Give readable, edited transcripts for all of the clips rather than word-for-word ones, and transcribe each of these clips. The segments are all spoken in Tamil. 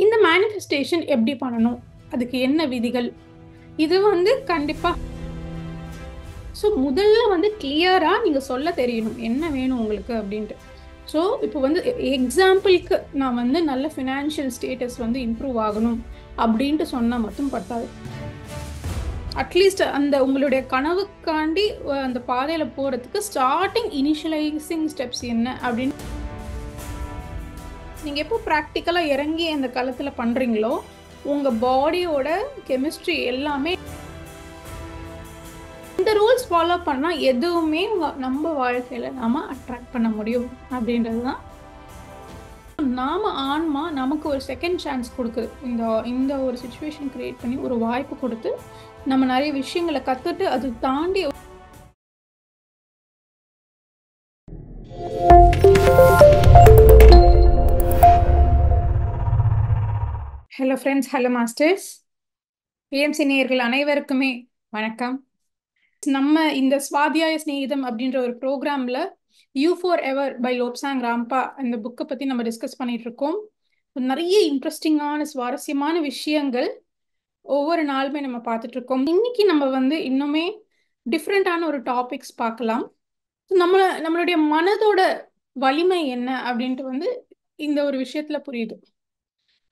இந்த மேனிஃபெஸ்டேஷன் எப்படி பண்ணணும், அதுக்கு என்ன விதிகள், இது கண்டிப்பா முதல்ல கிளியரா நீங்க சொல்ல தெரியணும் என்ன வேணும் உங்களுக்கு அப்படின்ட்டு. இப்போ எக்ஸாம்பிளுக்கு நான் நல்ல ஃபினான்ஷியல் ஸ்டேட்டஸ் இம்ப்ரூவ் ஆகணும் அப்படின்ட்டு சொன்னா மட்டும் பத்தாது. அட்லீஸ்ட் அந்த உங்களுடைய கனவுக்காண்டி அந்த பாதையில போறதுக்கு ஸ்டார்டிங் இனிஷியலைசிங் ஸ்டெப்ஸ் என்ன அப்படின்னு நீங்க எப்போ ப்ராக்டிக்கலா இறங்கி அந்த களத்துல பண்றீங்களோ உங்க பாடியோட கெமிஸ்ட்ரி எல்லாமே இந்த ரூல்ஸ் ஃபாலோ பண்ணா எதுவுமே நம்ம வாழ்க்கையில நாம அட்ராக்ட் பண்ண முடியும் அப்படின்றதுதான். நாம ஆன்மா நமக்கு ஒரு செகண்ட் சான்ஸ் கொடுக்குது. இந்த ஒரு சிச்சுவேஷன் கிரியேட் பண்ணி ஒரு வாய்ப்பு கொடுத்து நம்ம நிறைய விஷயங்களை கத்துட்டு அது தாண்டி. Hello friends, hello masters, BMC நேயர்கள் அனைவருக்குமே வணக்கம். நம்ம இந்த ஸ்வாத்தியாய ஸ்நேகிதம் அப்படின்ற ஒரு ப்ரோக்ராம்ல you for ever by Lobsang ராம்பா இந்த புக்கை பத்தி நம்ம டிஸ்கஸ் பண்ணிட்டு இருக்கோம். நிறைய இன்ட்ரெஸ்டிங்கான சுவாரஸ்யமான விஷயங்கள் ஒவ்வொரு நாளுமே நம்ம பார்த்துட்டு இருக்கோம். இன்னைக்கு நம்ம இன்னுமே டிஃப்ரெண்டான ஒரு டாபிக்ஸ் பார்க்கலாம். நம்மளுடைய மனதோட வலிமை என்ன அப்படின்ட்டு இந்த ஒரு விஷயத்துல புரியுது.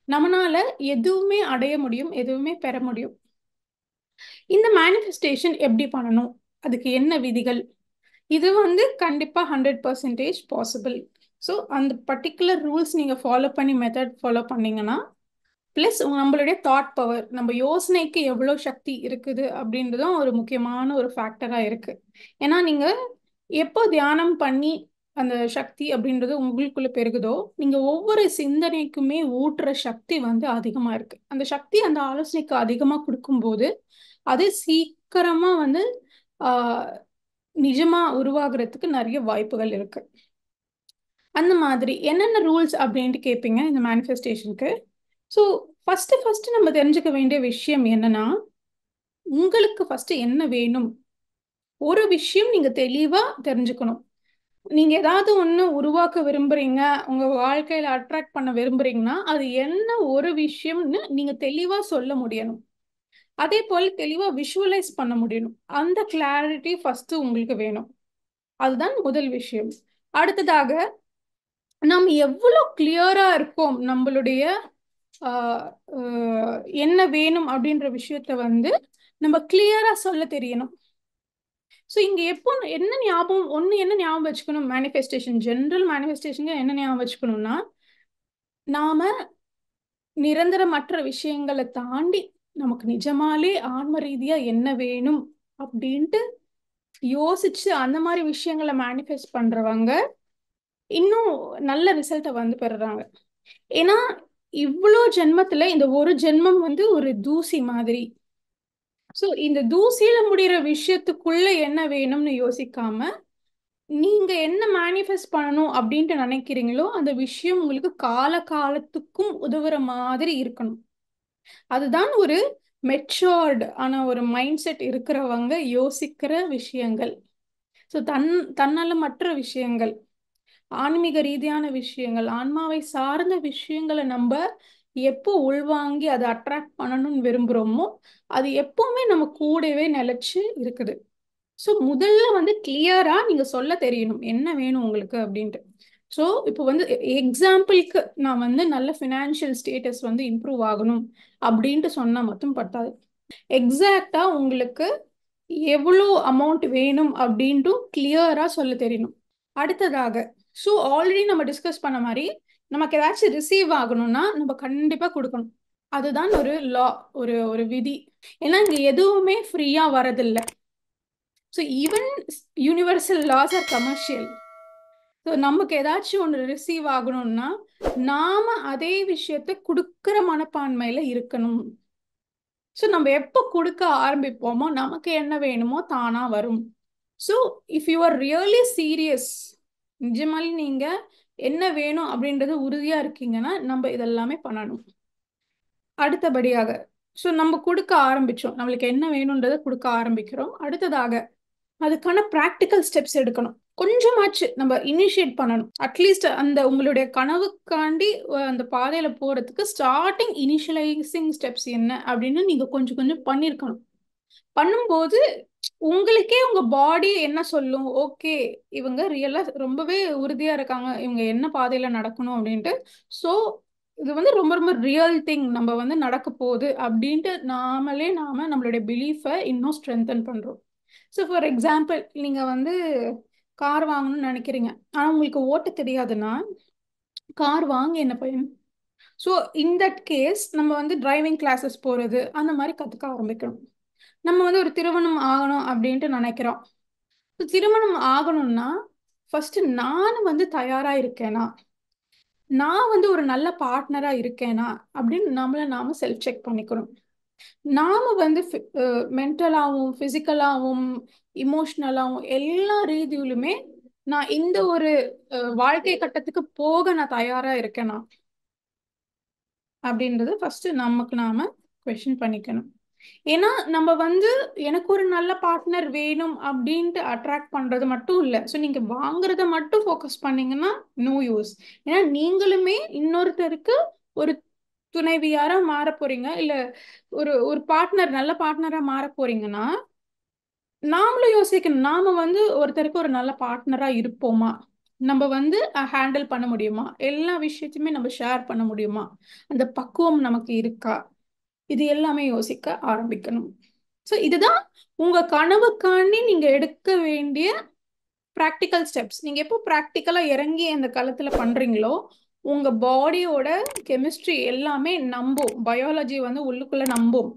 நம்மளால எதுவுமே அடைய முடியும், எதுவுமே பெற முடியும். இந்த மேனிஃபெஸ்டேஷன் எப்படி பண்ணணும், அதுக்கு என்ன விதிகள், இது கண்டிப்பா 100% பாசிபிள். அந்த பர்டிகுலர் ரூல்ஸ் நீங்க ஃபாலோ பண்ணி மெத்தட் ஃபாலோ பண்ணீங்கன்னா பிளஸ் நம்மளுடைய தாட் பவர், நம்ம யோசனைக்கு எவ்வளோ சக்தி இருக்குது அப்படின்றதும் ஒரு முக்கியமான ஒரு ஃபேக்டரா இருக்கு. ஏன்னா நீங்க எப்போ தியானம் பண்ணி அந்த சக்தி அப்படின்றது உங்களுக்குள்ள பெருகுதோ நீங்க ஒவ்வொரு சிந்தனைக்குமே ஊட்டுற சக்தி அதிகமா இருக்கு. அந்த சக்தி அந்த ஆலோசனைக்கு அதிகமா கொடுக்கும்போது அது சீக்கிரமா நிஜமா உருவாகிறதுக்கு நிறைய வாய்ப்புகள் இருக்கு. அந்த மாதிரி என்னென்ன ரூல்ஸ் அப்படின்ட்டு கேட்பீங்க இந்த மேனிஃபெஸ்டேஷனுக்கு. ஃபர்ஸ்ட் நம்ம தெரிஞ்சுக்க வேண்டிய விஷயம் என்னன்னா, உங்களுக்கு ஃபர்ஸ்ட் என்ன வேணும் ஒரு விஷயம் நீங்க தெளிவா தெரிஞ்சுக்கணும். நீங்க ஏதாவது ஒண்ணு உருவாக்க விரும்புறீங்க, உங்க வாழ்க்கையில அட்ராக்ட் பண்ண விரும்புறீங்கன்னா அது என்ன ஒரு விஷயம்னு நீங்க தெளிவா சொல்ல முடியணும். அதே போல தெளிவா விஷுவலைஸ் பண்ண முடியணும். அந்த கிளாரிட்டி ஃபர்ஸ்ட் உங்களுக்கு வேணும். அதுதான் முதல் விஷயம். அடுத்ததாக நாம் எவ்வளவு கிளியரா இருக்கோம் நம்மளுடைய என்ன வேணும் அப்படின்ற விஷயத்த நம்ம கிளியரா சொல்ல தெரியணும். இங்க எப்போ என்ன ஞாபகம் வச்சுக்கணும், மேனிஃபெஸ்டேஷன் ஜெனரல் மேனிஃபெஸ்டேஷன் என்ன ஞாபகம் வச்சுக்கணும்னா, நாம நிரந்தரமற்ற விஷயங்களை தாண்டி நமக்கு நிஜமாலே ஆன்ம ரீதியா என்ன வேணும் அப்படின்ட்டு யோசிச்சு அந்த மாதிரி விஷயங்களை மேனிஃபெஸ்ட் பண்றவங்க இன்னும் நல்ல ரிசல்ட்டை பெறுறாங்க. ஏன்னா இவ்வளோ ஜென்மத்துல இந்த ஒரு ஜென்மம் ஒரு தூசி மாதிரி. இந்த தூசியில முடிகிற விஷயத்துக்குள்ள என்ன வேணும்னு யோசிக்காம நீங்க என்ன மேனிஃபெஸ்ட் பண்ணணும் அப்படின்ட்டு நினைக்கிறீங்களோ அந்த விஷயம் உங்களுக்கு காலத்துக்கும் உதவுற மாதிரி இருக்கணும். அதுதான் ஒரு மெச்சூர்டு ஆன ஒரு மைண்ட் செட் இருக்கிறவங்க யோசிக்கிற விஷயங்கள். தன்னலமற்ற விஷயங்கள், ஆன்மீக ரீதியான விஷயங்கள், ஆன்மாவை சார்ந்த விஷயங்களை நம்ம எப்போ உள்வாங்கி அதை அட்ராக்ட் பண்ணணும்னு விரும்புகிறோமோ அது எப்பவுமே நம்ம கூடவே நிலைச்சு இருக்குது. முதல்ல கிளியரா நீங்க சொல்ல தெரியணும் என்ன வேணும் உங்களுக்கு அப்படின்ட்டு. இப்போ எக்ஸாம்பிளுக்கு நான் நல்ல ஃபினான்ஷியல் ஸ்டேட்டஸ் இம்ப்ரூவ் ஆகணும் அப்படின்ட்டு சொன்னா மட்டும் பத்தாது. எக்ஸாக்டா உங்களுக்கு எவ்வளோ அமௌண்ட் வேணும் அப்படின்ட்டும் கிளியரா சொல்ல தெரியணும். அடுத்ததாக ஆல்ரெடி நம்ம டிஸ்கஸ் பண்ண மாதிரி நமக்கு ஏதாச்சும் ரிசீவ் ஆகணும்னா நம்ம கண்டிப்பா கொடுக்கணும். அதுதான் ஒரு லா, ஒரு விதி. ஏன்னா இங்க எதுவுமே ஃப்ரீயா வரதில்லை. Even universal laws are commercial. நமக்கு ஏதாச்சும் ஒன்று ரிசீவ் ஆகணும்னா நாம அதே விஷயத்த கொடுக்கிற மனப்பான்மையில இருக்கணும். நம்ம எப்போ கொடுக்க ஆரம்பிப்போமோ நமக்கு என்ன வேணுமோ தானா வரும். If you are really serious, நிஜமாலி நீங்க என்ன வேணும் அப்படின்றது உறுதியா இருக்கீங்கன்னா நம்ம இதெல்லாமே பண்ணணும். அடுத்தபடியாக நம்ம கொடுக்க ஆரம்பிச்சோம், நம்மளுக்கு என்ன வேணும்ன்றதை கொடுக்க ஆரம்பிக்கிறோம். அடுத்ததாக அதுக்கான ப்ராக்டிக்கல் ஸ்டெப்ஸ் எடுக்கணும். கொஞ்சமாச்சு நம்ம இனிஷியேட் பண்ணணும். அட்லீஸ்ட் அந்த உங்களுடைய கனவுக்காண்டி அந்த பாதையில போறதுக்கு ஸ்டார்டிங் இனிஷியலைசிங் ஸ்டெப்ஸ் என்ன அப்படின்னு நீங்க கொஞ்சம் கொஞ்சம் பண்ணியிருக்கணும். பண்ணும்போது உங்களுக்கே உங்க பாடி என்ன சொல்லும், ஓகே இவங்க ரியலா ரொம்பவே உறுதியா இருக்காங்க, இவங்க என்ன பாதையில நடக்கணும் அப்படின்ட்டு. ஸோ இது வந்து ரொம்ப ரொம்ப ரியல் திங், நம்ம வந்து நடக்க போகுது அப்படின்ட்டு நாம நம்மளுடைய பிலீஃபை இன்னும் ஸ்ட்ரென்தன் பண்றோம். ஸோ ஃபார் எக்ஸாம்பிள் நீங்க வந்து கார் வாங்கணும்னு நினைக்கிறீங்க, ஆனா உங்களுக்கு ஓட்ட தெரியாதுன்னா கார் வாங்க என்ன பயன்? ஸோ இன் தட் கேஸ் நம்ம வந்து டிரைவிங் கிளாஸஸ் போறது அந்த மாதிரி கத்துக்க ஆரம்பிக்கணும். நம்ம வந்து ஒரு திருமணம் ஆகணும் அப்படின்ட்டு நினைக்கிறோம். திருமணம் ஆகணும்னா ஃபர்ஸ்ட் நான் வந்து தயாரா இருக்கேனா, நான் வந்து ஒரு நல்ல பார்ட்னரா இருக்கேனா அப்படின்னு நம்மளை நாம செல்ஃப் செக் பண்ணிக்கணும். நாம வந்து மென்டலாகவும் பிசிக்கலாகவும் இமோஷனலாகவும் எல்லா ரீதியிலுமே நான் இந்த ஒரு வாழ்க்கை கட்டத்துக்கு போக நான் தயாரா இருக்கேனா அப்படின்றது ஃபர்ஸ்ட் நமக்கு நாம கொஸ்டின் பண்ணிக்கணும். ஏன்னா நம்ம வந்து எனக்கு ஒரு நல்ல பார்ட்னர் வேணும் அப்படின்ட்டு அட்ராக்ட் பண்றது மட்டும் இல்லை. ஸோ நீங்க வாங்குறத மட்டும் ஃபோக்கஸ் பண்ணீங்கன்னா நோ யூஸ். ஏன்னா நீங்களுமே இன்னொருத்தருக்கு ஒரு துணைவியாரா மாற போறீங்க, இல்ல ஒரு ஒரு பார்ட்னர் நல்ல பார்ட்னரா மாற போறீங்கன்னா நாமளும் யோசிக்கணும், நாம வந்து ஒருத்தருக்கு ஒரு நல்ல பார்ட்னரா இருப்போமா, நம்ம வந்து ஹேண்டில் பண்ண முடியுமா, எல்லா விஷயத்தையுமே நம்ம ஷேர் பண்ண முடியுமா, அந்த பக்குவம் நமக்கு இருக்கா, இது எல்லாமே யோசிக்க ஆரம்பிக்கணும். ஸோ இதுதான் உங்க கனவுக்காண்டி நீங்க எடுக்க வேண்டிய ப்ராக்டிக்கல் ஸ்டெப்ஸ். நீங்க எப்போ ப்ராக்டிக்கலா இறங்கி அந்த களத்துல பண்றீங்களோ உங்க பாடியோட கெமிஸ்ட்ரி எல்லாமே நம்பும், பயாலஜி வந்து உள்ளுக்குள்ள நம்பும்,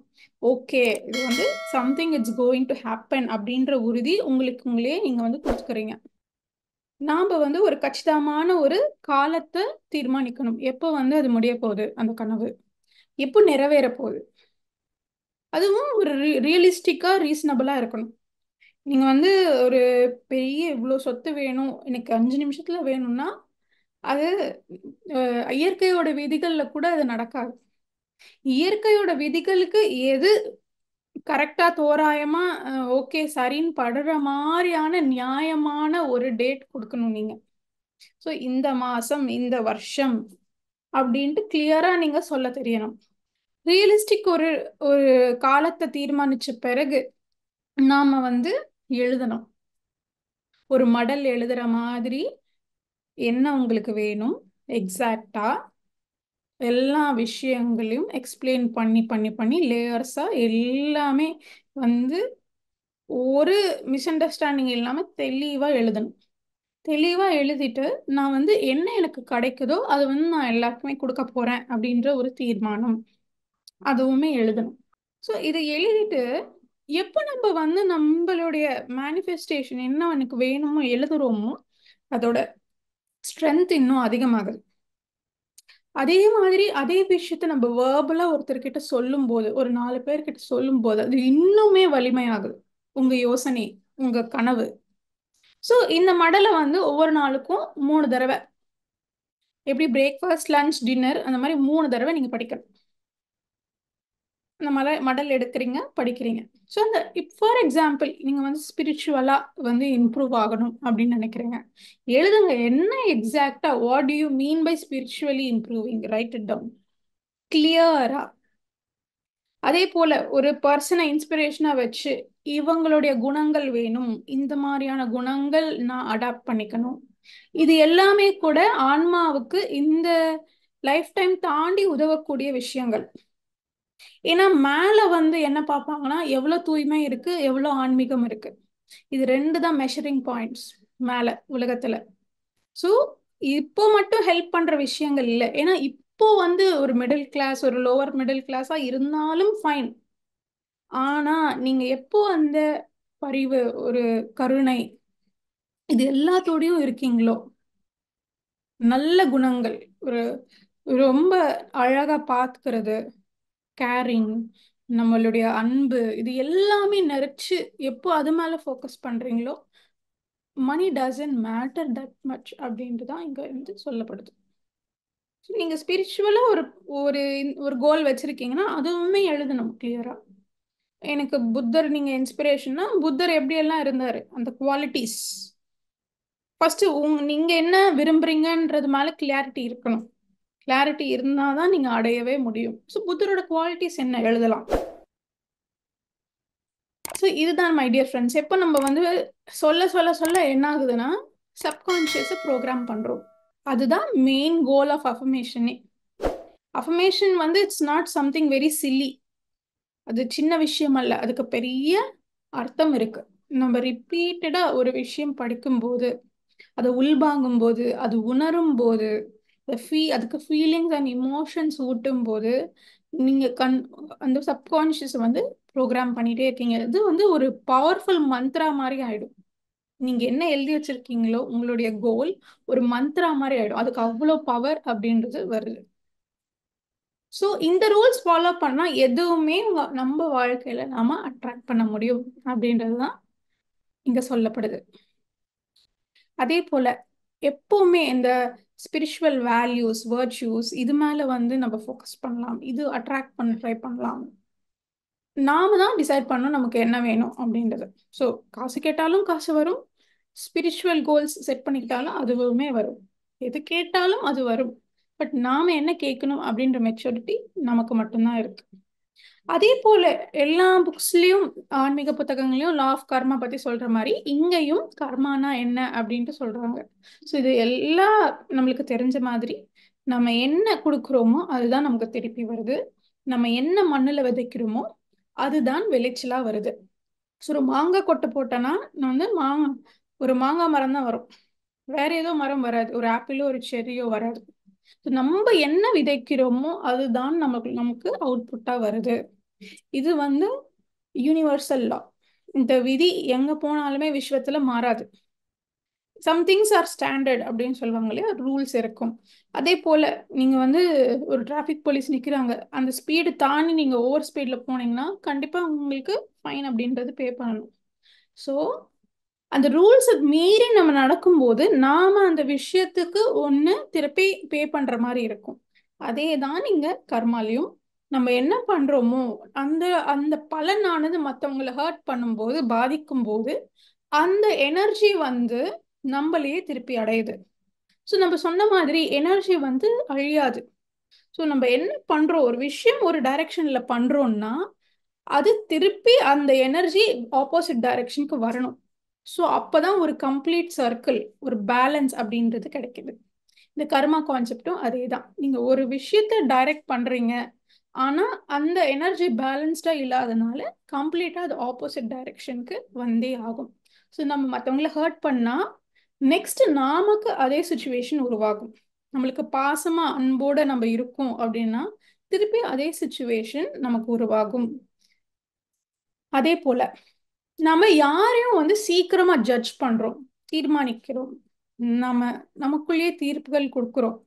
ஓகே இது வந்து something it's going to happen அப்படின்ற உறுதி உங்களுக்கு உங்களே நீங்க வந்து கொடுத்துக்கிறீங்க. நாம வந்து ஒரு கச்சிதமான ஒரு காலத்தை தீர்மானிக்கணும், எப்போ வந்து அது முடிய போகுது, அந்த கனவு எப்போ நிறைவேற போகுது. அதுவும் ஒரு ரியலிஸ்டிக்கா ரீசனபிளா இருக்கணும். நீங்க வந்து ஒரு பெரிய இவ்வளோ சொத்து வேணும் எனக்கு 5 நிமிஷத்துல வேணும்னா அது இயற்கையோட விதிகள்ல கூட அது நடக்காது. இயற்கையோட விதிகளுக்கு எது கரெக்டா தோராயமா ஓகே சரின்னு படுற மாதிரியான நியாயமான ஒரு டேட் கொடுக்கணும் நீங்க. ஸோ இந்த மாசம் இந்த வருஷம் அப்படின்ட்டு கிளியரா நீங்க சொல்ல தெரியணும். ரியலிஸ்டிக் ஒரு ஒரு காலத்தை தீர்மானிச்ச பிறகு நாம வந்து எழுதணும், ஒரு மடல் எழுதுற மாதிரி என்ன உங்களுக்கு வேணும் எக்ஸாக்டா எல்லா விஷயங்களையும் எக்ஸ்பிளைன் பண்ணி பண்ணி பண்ணி லேயர்ஸா எல்லாமே வந்து ஒரு மிஸ் அண்டர்ஸ்டாண்டிங் இல்லாம தெளிவா எழுதணும். தெளிவா எழுதிட்டு நான் வந்து என்ன எனக்கு கிடைக்குதோ அது வந்து நான் எல்லாருக்குமே கொடுக்க போறேன் அப்படின்ற ஒரு தீர்மானம் அதுவுமே எழுதணும். ஸோ இதை எழுதிட்டு எப்போ நம்ம வந்து நம்மளுடைய மேனிஃபெஸ்டேஷன் என்ன எனக்கு வேணுமோ எழுதுறோமோ அதோட ஸ்ட்ரென்த் இன்னும் அதிகமாகுது. அதே மாதிரி அதே விஷயத்த நம்ம வேர்பலா ஒருத்தர்கிட்ட சொல்லும் போது, ஒரு 4 பேர்கிட்ட சொல்லும் போது அது இன்னுமே வலிமையாகுது உங்க யோசனை, உங்க கனவு. ஸோ இந்த மடலை வந்து ஒவ்வொரு நாளுக்கும் 3 தடவை, எப்படி பிரேக்ஃபாஸ்ட் லஞ்ச் டின்னர் அந்த மாதிரி 3 தடவை நீங்க படிக்கணும். அந்த மடல் எடுக்கிறீங்க படிக்கிறீங்க. ஸோ அந்த ஃபார் எக்ஸாம்பிள் நீங்க வந்து ஸ்பிரிச்சுவலா வந்து இம்ப்ரூவ் ஆகணும் அப்படின்னு நினைக்கிறீங்க, எழுதுங்க என்ன எக்ஸாக்டா what do you mean by spiritually improving, write it down கிளியரா. அதே போல ஒரு பர்சனை இன்ஸ்பிரேஷனா வச்சு இவங்களுடைய குணங்கள் வேணும், இந்த மாதிரியான குணங்கள் நான் அடாப்ட் பண்ணிக்கணும், இது எல்லாமே கூட ஆன்மாவுக்கு இந்த லைஃப் டைம் தாண்டி உதவக்கூடிய விஷயங்கள். ஏன்னா மேல வந்து என்ன பார்ப்பாங்கன்னா எவ்வளவு தூய்மை இருக்கு எவ்வளவு ஆன்மீகம் இருக்கு, இது ரெண்டு தான் மெஷரிங் பாயிண்ட்ஸ் மேல உலகத்துல. ஸோ இப்போ மட்டும் ஹெல்ப் பண்ற விஷயங்கள் இல்லை. ஏன்னா இப்போ வந்து ஒரு மிடில் கிளாஸ் ஒரு லோவர் மிடில் கிளாஸா இருந்தாலும் ஃபைன். ஆனா நீங்க எப்போ அந்த பரிவு ஒரு கருணை இது எல்லாத்தோடையும் இருக்கீங்களோ, நல்ல குணங்கள், ஒரு ரொம்ப அழகா பார்த்துக்கிறது, கேரிங், நம்மளுடைய அன்பு, இது எல்லாமே நிறைச்சு எப்போ அது மேல ஃபோக்கஸ் பண்றீங்களோ மணி டசன்ட் மேட்டர் தட் மச் அப்படின்ட்டு தான் இங்க வந்து சொல்லப்படுது. நீங்க ஸ்பிரிச்சுவலா ஒரு ஒரு ஒரு கோல் வச்சிருக்கீங்கன்னா அதுவுமே எழுதணும் கிளியரா. எனக்கு புத்தர் நீங்க இன்ஸ்பிரேஷன்னா புத்தர் எப்படி எல்லாம் இருந்தாரு அந்த குவாலிட்டிஸ் ஃபர்ஸ்ட் நீங்க என்ன விரும்புறீங்கன்றது மேல கிளாரிட்டி இருக்கணும். கிளாரிட்டி இருந்தாதான் நீங்க அடையவே முடியும். ஸோ புத்தரோட குவாலிட்டிஸ் என்ன எழுதலாம். ஸோ இதுதான் மை டியர் ஃப்ரெண்ட்ஸ். எப்போ நம்ம வந்து சொல்ல சொல்ல சொல்ல என்ன ஆகுதுன்னா சப்கான்ஷியஸை ப்ரோக்ராம் பண்றோம். அதுதான் மெயின் கோல் ஆஃப் அஃபர்மேஷனே. அஃபர்மேஷன் வந்து it's not something very chilli. அது சின்ன விஷயம் அல்ல, அதுக்கு பெரிய அர்த்தம் இருக்கு. நம்ம ரிப்பீட்டடா ஒரு விஷயம் படிக்கும்போது, அதை உள்வாங்கும் போது, அது உணரும் போது, அதுக்கு ஃபீலிங்ஸ் அண்ட் இமோஷன்ஸ் ஊட்டும் போது நீங்க அந்த சப்கான்ஷியஸ் வந்து ப்ரோக்ராம் பண்ணிட்டே இருக்கீங்க. இது வந்து ஒரு பவர்ஃபுல் மந்த்ரா மாதிரி ஆயிடும். நீங்க என்ன எழுதி வச்சிருக்கீங்களோ உங்களுடைய கோல் ஒரு மந்த்ரா மாதிரி ஆயிடும். அதுக்கு அவ்வளோ பவர் அப்படின்றது வருது. ஸோ இந்த ரூல்ஸ் ஃபாலோ பண்ணா எதுவுமே நம்ம வாழ்க்கையில நாம அட்ராக்ட் பண்ண முடியும் அப்படின்றதுதான் இங்க சொல்லப்படுது. அதே போல எப்பவுமே இந்த ஸ்பிரிச்சுவல் வேல்யூஸ், வர்ச்சுஸ் இது மேல வந்து நம்ம ஃபோக்கஸ் பண்ணலாம். இது அட்ராக்ட் பண்ண ட்ரை பண்ணலாம். நாம தான் டிசைட் பண்ணணும் நமக்கு என்ன வேணும் அப்படின்றது. ஸோ காசு கேட்டாலும் காசு வரும், ஸ்பிரிச்சுவல் கோல்ஸ் செட் பண்ணிக்கிட்டாலும் அதுவுமே வரும், எது கேட்டாலும் அது வரும். பட் நாம என்ன கேட்கணும் அப்படின்ற மெச்சூரிட்டி நமக்கு மட்டும்தான் இருக்கு. அதே போல எல்லா புக்ஸ்லயும் ஆன்மீக புத்தகங்களையும் லா ஆஃப் கர்மா பத்தி சொல்ற மாதிரி இங்கேயும் கர்மானா என்ன அப்படின்ட்டு சொல்றாங்க. ஸோ இது எல்லாம் நம்மளுக்கு தெரிஞ்ச மாதிரி நம்ம என்ன கொடுக்குறோமோ அதுதான் நமக்கு திருப்பி வருது. நம்ம என்ன மண்ணுல விதைக்கிறோமோ அதுதான் விளைச்சலா வருது. ஸோ ஒரு மாங்காய் கொட்டை போட்டோன்னா நான் வந்து ஒரு மாங்காய் மரம் தான் வரும், வேற ஏதோ மரம் வராது. ஒரு ஆப்பிளோ ஒரு செரியோ வராது. நம்ம என்ன விதைக்கிறோமோ அதுதான் நமக்கு அவுட்புட்டா வருது. இது வந்து யூனிவர்சல் லா. இந்த விதி எங்க போனாலுமே விஸ்வத்துல மாறாது. சம் திங்ஸ் ஆர் ஸ்டாண்டர்ட் அப்படின்னு சொல்லுவாங்க இல்லையா, ரூல்ஸ் இருக்கும். அதே போல நீங்க வந்து ஒரு டிராஃபிக் போலீஸ் நிக்கிறாங்க, அந்த ஸ்பீடு தாண்டி நீங்க ஓவர் ஸ்பீட்ல போனீங்கன்னா கண்டிப்பா உங்களுக்கு ஃபைன் அப்படின்றது பே பண்ணணும். ஸோ அந்த ரூல்ஸை மீறி நம்ம நடக்கும்போது நாம அந்த விஷயத்துக்கு ஒன்று திருப்பி பே பண்ற மாதிரி இருக்கும். அதே தான் நீங்க கர்மாலையும் நம்ம என்ன பண்றோமோ அந்த அந்த பலனானது மற்றவங்களை ஹர்ட் பண்ணும்போது, பாதிக்கும் போது அந்த எனர்ஜி வந்து நம்மளையே திருப்பி அடையுது. ஸோ நம்ம சொன்ன மாதிரி எனர்ஜி வந்து அழியாது. ஸோ நம்ம என்ன பண்றோம், ஒரு விஷயம் ஒரு டைரக்ஷன்ல பண்றோம்னா அது திருப்பி அந்த எனர்ஜி ஆப்போசிட் டைரக்ஷனுக்கு வரணும். ஸோ அப்பதான் ஒரு கம்ப்ளீட் சர்க்கிள், ஒரு பேலன்ஸ் அப்படின்றது கிடைக்குது. இந்த கர்மா கான்செப்டும் அதே தான். நீங்க ஒரு விஷயத்த டைரக்ட் பண்றீங்க, ஆனா அந்த எனர்ஜி பேலன்ஸ்டா இல்லாதனால கம்ப்ளீட்டா அது ஆப்போசிட் டைரக்ஷனுக்கு வந்தே ஆகும். ஸோ நம்ம மற்றவங்களை ஹர்ட் பண்ணா நெக்ஸ்ட் நமக்கு அதே சுச்சுவேஷன் உருவாகும். நம்மளுக்கு பாசமா அன்போட நம்ம இருக்கோம் அப்படின்னா திருப்பி அதே சுச்சுவேஷன் நமக்கு உருவாகும். அதே போல நம்ம யாரையும் வந்து சீக்கிரமா ஜட்ஜ் பண்றோம், தீர்மானிக்கிறோம். நம்ம நமக்குள்ளேயே தீர்ப்புகள் கொடுக்குறோம்,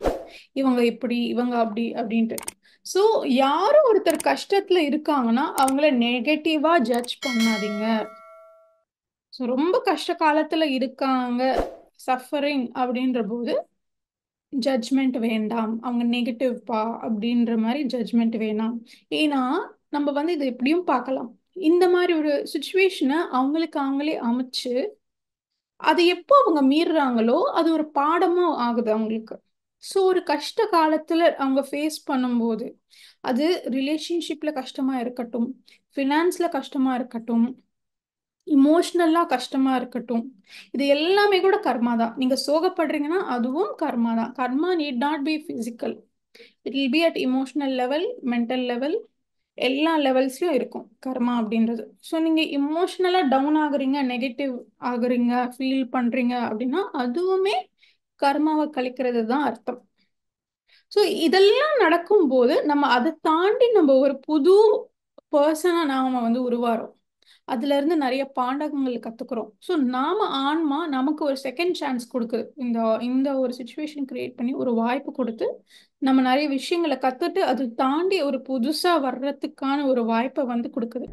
இவங்க இப்படி இவங்க அப்படி அப்படின்ட்டு. ஸோ யாரும் ஒருத்தர் கஷ்டத்துல இருக்காங்கன்னா அவங்கள நெகட்டிவா ஜட்ஜ் பண்ணாதீங்க. ஸோ ரொம்ப கஷ்ட காலத்துல இருக்காங்க, சஃபரிங் அப்படின்ற போது ஜட்ஜ்மெண்ட் வேண்டாம். அவங்க நெகட்டிவ் பா அப்படின்ற மாதிரி ஜட்ஜ்மெண்ட் வேணாம். ஏன்னா நம்ம வந்து இதை எப்படியும் பார்க்கலாம். இந்த மாதிரி ஒரு சுச்சுவேஷனை அவங்களுக்கு அவங்களே அமைச்சு அது எப்போ அவங்க மீறுறாங்களோ அது ஒரு பாடமும் ஆகுது அவங்களுக்கு. ஸோ ஒரு கஷ்ட காலத்துல அவங்க ஃபேஸ் பண்ணும்போது, அது ரிலேஷன்ஷிப்ல கஷ்டமா இருக்கட்டும், ஃபினான்ஸ்ல கஷ்டமா இருக்கட்டும், இமோஷ்னலா கஷ்டமா இருக்கட்டும், இது எல்லாமே கூட கர்மா தான். நீங்க சோகப்படுறீங்கன்னா அதுவும் கர்மா தான். Karma need not be physical, it will be at emotional level, mental level, எல்லா லெவல்ஸ்லயும் இருக்கும் கர்மா அப்படின்றது. ஸோ நீங்க இமோஷனலா டவுன் ஆகுறீங்க, நெகட்டிவ் ஆகுறீங்க, ஃபீல் பண்றீங்க அப்படின்னா அதுவுமே கர்மாவை கழிக்கிறது தான் அர்த்தம். ஸோ இதெல்லாம் நடக்கும்போது நம்ம அதை தாண்டி நம்ம ஒரு புது பர்சனா நாம வந்து உருவாரோம். அதுல இருந்து நிறைய பாடகங்கள் கத்துக்கிறோம். ஸோ நாம ஆன்மா நமக்கு ஒரு செகண்ட் சான்ஸ் கொடுக்குது. இந்த இந்த ஒரு சுச்சுவேஷன் கிரியேட் பண்ணி ஒரு வாய்ப்பு கொடுத்து நம்ம நிறைய விஷயங்களை கத்துட்டு அது தாண்டி ஒரு புதுசா வர்றதுக்கான ஒரு வாய்ப்பை வந்து கொடுக்குது.